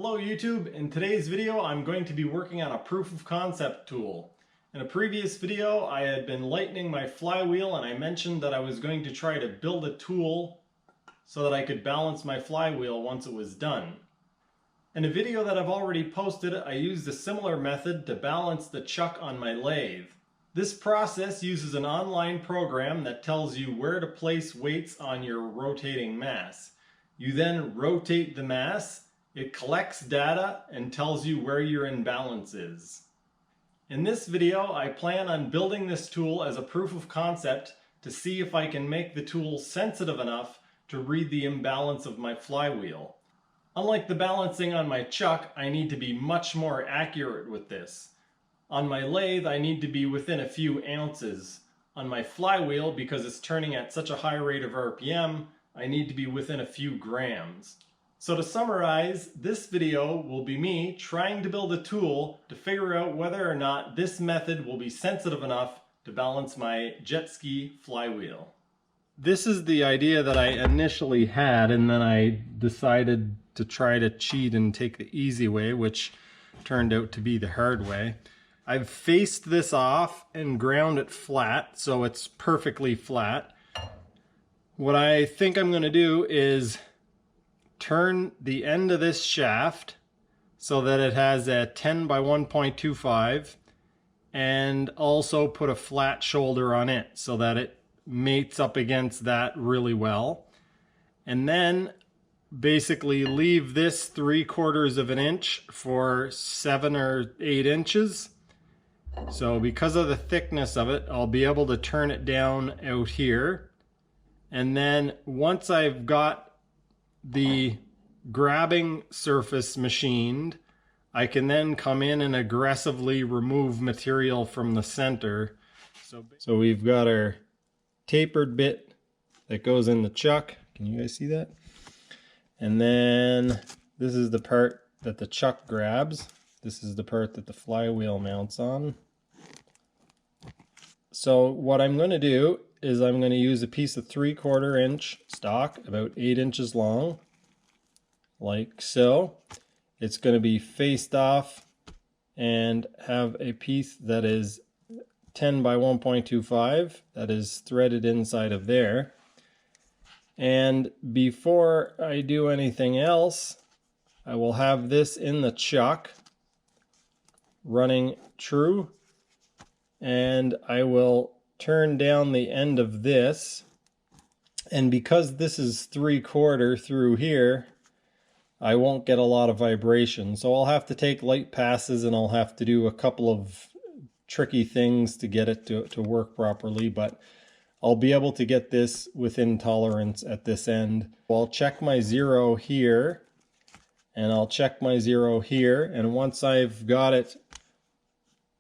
Hello YouTube, in today's video I'm going to be working on a proof of concept tool. In a previous video I had been lightening my flywheel and I mentioned that I was going to try to build a tool so that I could balance my flywheel once it was done. In a video that I've already posted, I used a similar method to balance the chuck on my lathe. This process uses an online program that tells you where to place weights on your rotating mass. You then rotate the mass. It collects data and tells you where your imbalance is. In this video, I plan on building this tool as a proof of concept to see if I can make the tool sensitive enough to read the imbalance of my flywheel. Unlike the balancing on my chuck, I need to be much more accurate with this. On my lathe, I need to be within a few ounces. On my flywheel, because it's turning at such a high rate of RPM, I need to be within a few grams. So to summarize, this video will be me trying to build a tool to figure out whether or not this method will be sensitive enough to balance my jet ski flywheel. This is the idea that I initially had, and then I decided to try to cheat and take the easy way, which turned out to be the hard way. I've faced this off and ground it flat, so it's perfectly flat. What I think I'm going to do is turn the end of this shaft so that it has a 10 by 1.25 and also put a flat shoulder on it so that it mates up against that really well. And then basically leave this 3/4 of an inch for 7 or 8 inches. So because of the thickness of it, I'll be able to turn it down out here. And then once I've got the grabbing surface machined, I can then come in and aggressively remove material from the center. So we've got our tapered bit that goes in the chuck. Can you guys see that? And then this is the part that the chuck grabs. This is the part that the flywheel mounts on. So what I'm going to do is I'm going to use a piece of 3/4 inch stock, about 8 inches long, like so. It's going to be faced off and have a piece that is 10 by 1.25 that is threaded inside of there. And before I do anything else, I will have this in the chuck running true, and I will turn down the end of this, and because this is 3/4 through here, I won't get a lot of vibration. So I'll have to take light passes and I'll have to do a couple of tricky things to get it to work properly, but I'll be able to get this within tolerance at this end. I'll check my zero here, and I'll check my zero here, and once I've got it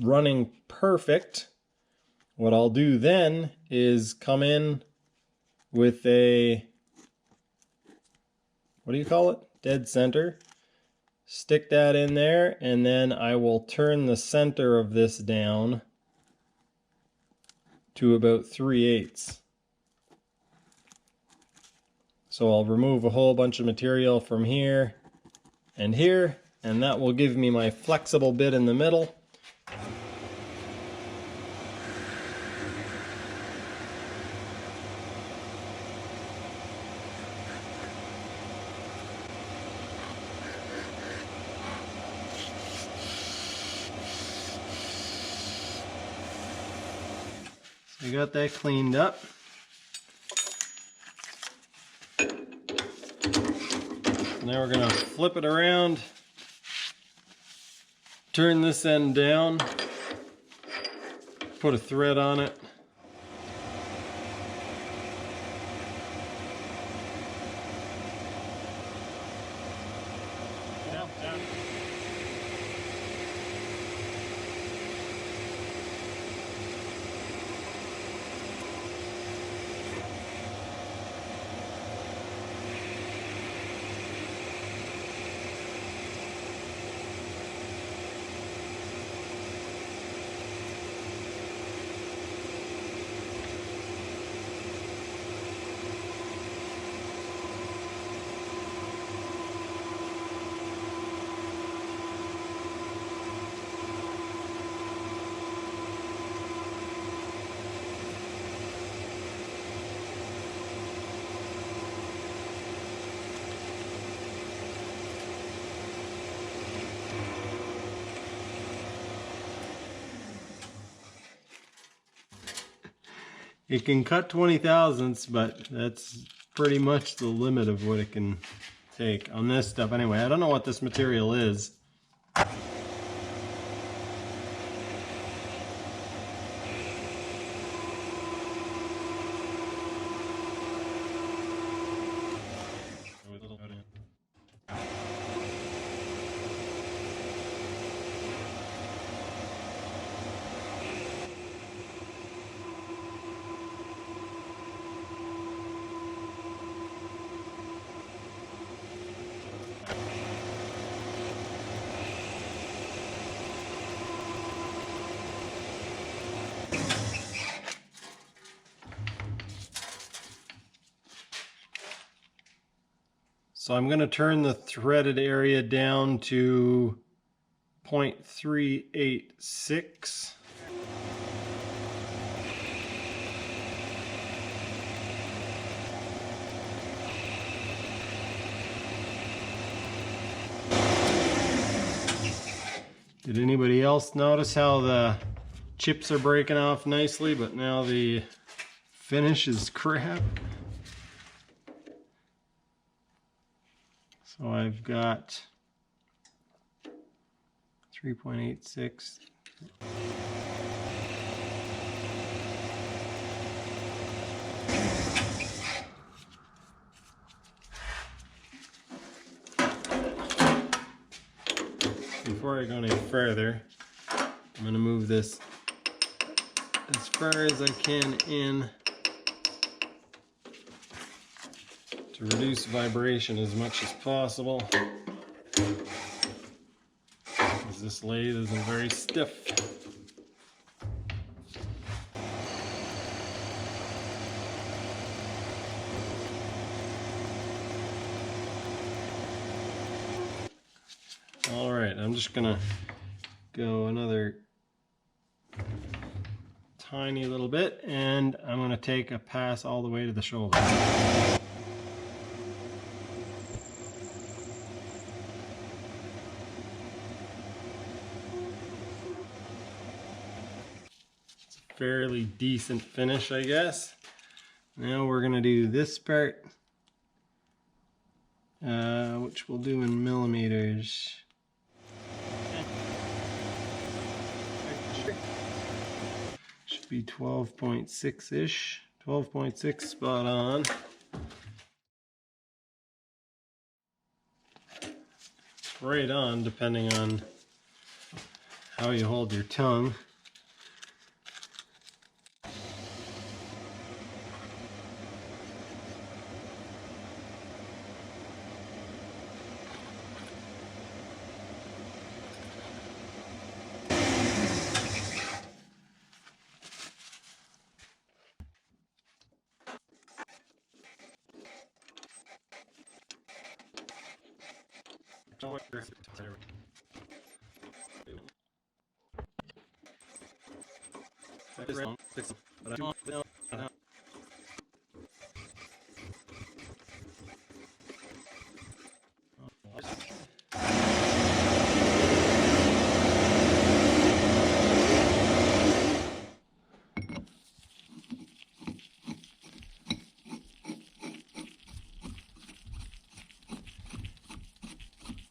running perfect, what I'll do then is come in with a, what do you call it? Dead center. Stick that in there, and then I will turn the center of this down to about 3/8. So I'll remove a whole bunch of material from here, and that will give me my flexible bit in the middle. We got that cleaned up. Now we're going to flip it around, turn this end down, put a thread on it. It can cut 20 thousandths, but that's pretty much the limit of what it can take on this stuff. Anyway, I don't know what this material is. So I'm going to turn the threaded area down to 0.386. Did anybody else notice how the chips are breaking off nicely, but now the finish is crap? So I've got 3.86. Before I go any further, I'm going to move this as far as I can in to reduce vibration as much as possible, because this lathe isn't very stiff. All right, I'm just gonna go another tiny little bit, and I'm gonna take a pass all the way to the shoulder. Fairly decent finish, I guess. Now we're gonna do this part, which we'll do in millimeters. Should be 12.6-ish, 12.6 spot on. Right on, depending on how you hold your tongue.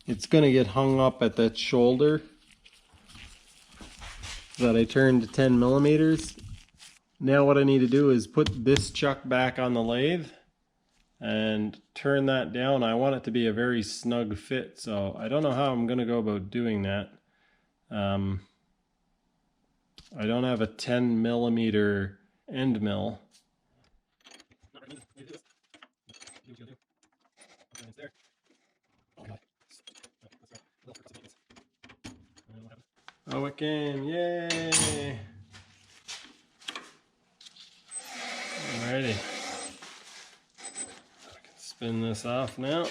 It's going to get hung up at that shoulder that I turned to 10 millimeters. Now what I need to do is put this chuck back on the lathe and turn that down. I want it to be a very snug fit, so I don't know how I'm going to go about doing that. I don't have a 10 millimeter end mill. Oh, it came, yay! Alrighty. I can spin this off now.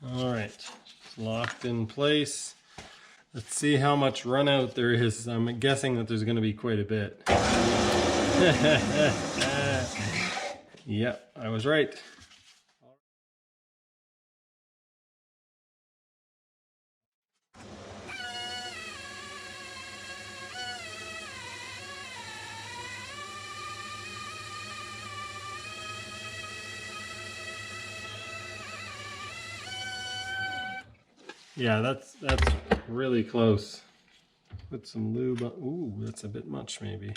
Alright, it's locked in place. Let's see how much run out there is. I'm guessing that there's going to be quite a bit. Yep, I was right. Yeah, that's really close. Put some lube on. Ooh, that's a bit much maybe.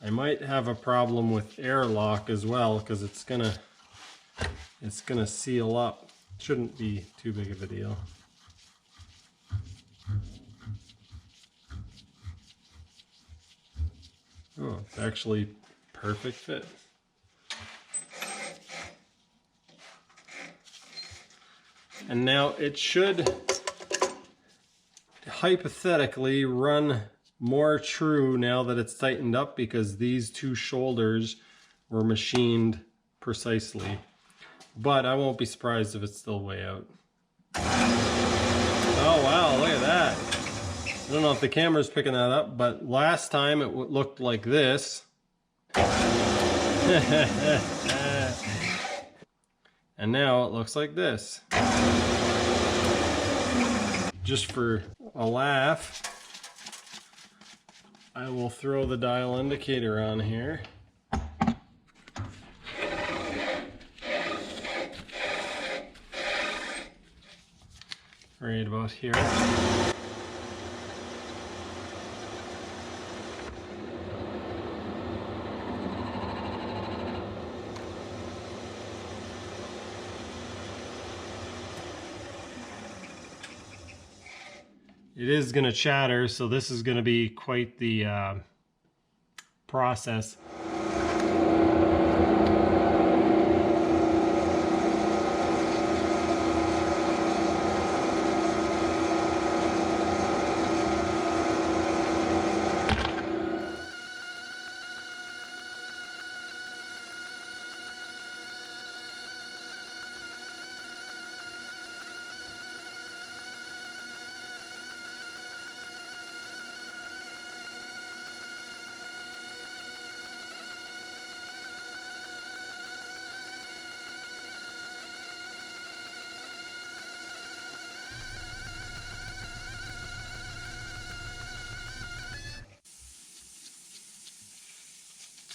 I might have a problem with airlock as well because it's gonna seal up. Shouldn't be too big of a deal. Oh, it's actually perfect fit. And now it should hypothetically run more true now that it's tightened up because these two shoulders were machined precisely. But I won't be surprised if it's still way out. Oh wow, look at that. I don't know if the camera's picking that up, but last time it looked like this. And now it looks like this. Just for a laugh, I will throw the dial indicator on here. Right about here. It is going to chatter, so this is going to be quite the process.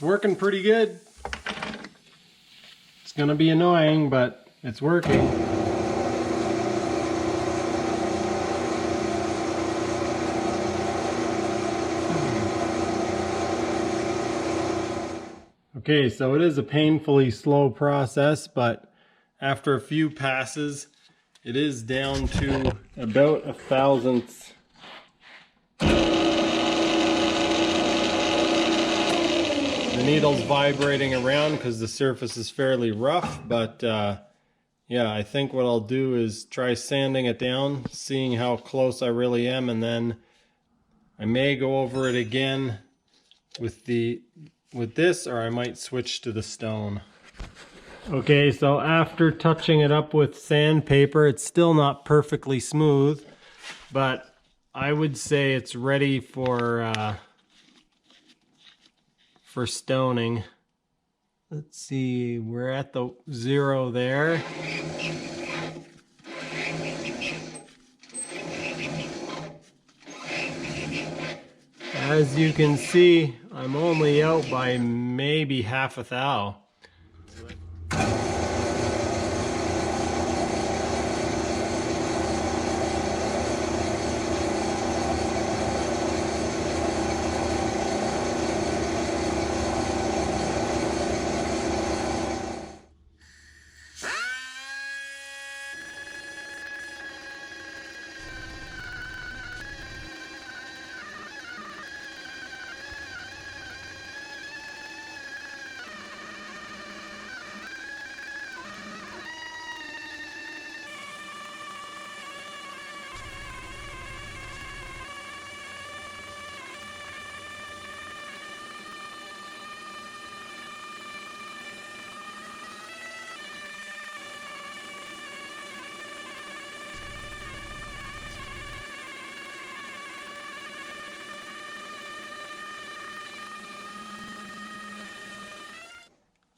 It's working pretty good. It's gonna be annoying, but it's working. Okay, so it is a painfully slow process, but after a few passes, it is down to about 1,000th. The needle's vibrating around because the surface is fairly rough, but yeah, I think what I'll do is try sanding it down, seeing how close I really am, and then I may go over it again with this, or I might switch to the stone. Okay, so after touching it up with sandpaper, it's still not perfectly smooth, but I would say it's ready for stoning. Let's see, we're at the 0 there. As you can see, I'm only out by maybe half a thou.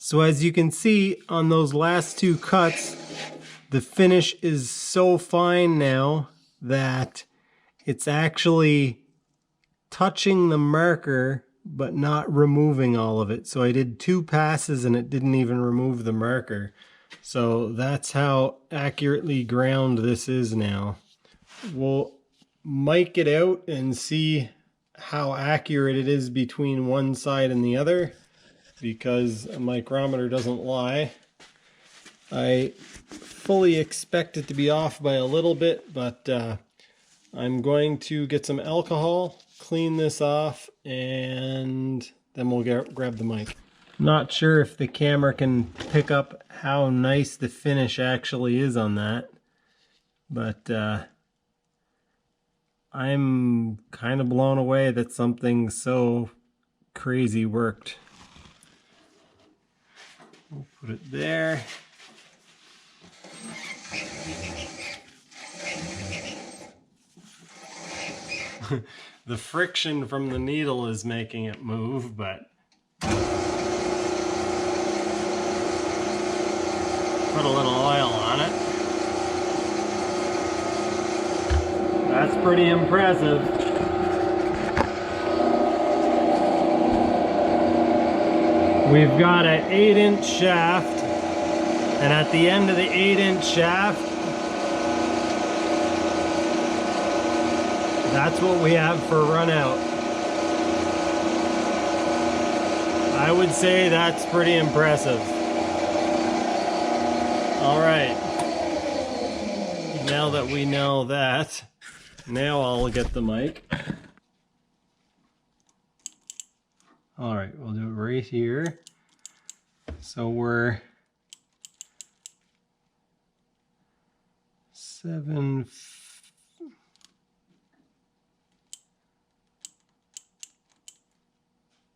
So as you can see on those last two cuts, the finish is so fine now that it's actually touching the marker but not removing all of it. So I did 2 passes and it didn't even remove the marker. So that's how accurately ground this is now. We'll mic it out and see how accurate it is between one side and the other, because a micrometer doesn't lie. I fully expect it to be off by a little bit, but I'm going to get some alcohol, clean this off, and then we'll grab the mic. Not sure if the camera can pick up how nice the finish actually is on that, but I'm kind of blown away that something so crazy worked. We'll put it there. The friction from the needle is making it move, but put a little oil on it. That's pretty impressive. We've got an 8-inch shaft, and at the end of the 8-inch shaft, that's what we have for run out. I would say that's pretty impressive. All right, now that we know that, now I'll get the mic. All right, we'll do it right here. So we're 7.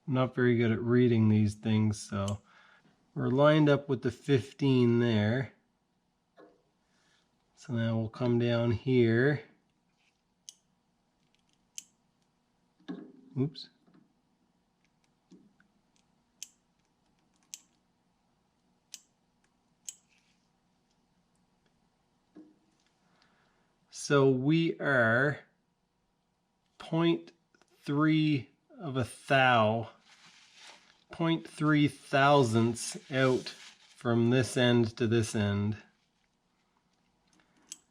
I'm not very good at reading these things, so we're lined up with the 15 there. So now we'll come down here. Oops. So we are 0.3 of a thou, 0.3 thousandths out from this end to this end.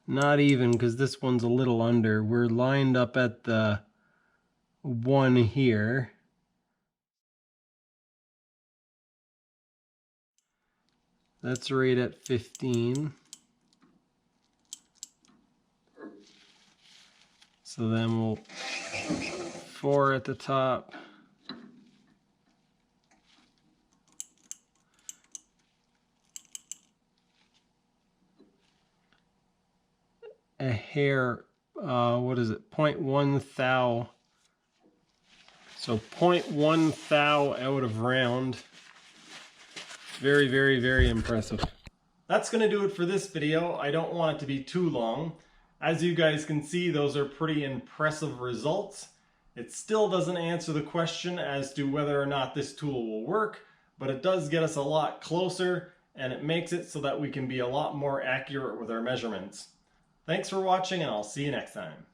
Not even, because this one's a little under. We're lined up at the 1 here. That's right at 15. So then we'll 4 at the top. A hair, what is it, 0.1 thou. So 0.1 thou out of round. Very, very, very impressive. That's going to do it for this video. I don't want it to be too long. As you guys can see, those are pretty impressive results. It still doesn't answer the question as to whether or not this tool will work, but it does get us a lot closer, and it makes it so that we can be a lot more accurate with our measurements. Thanks for watching, and I'll see you next time.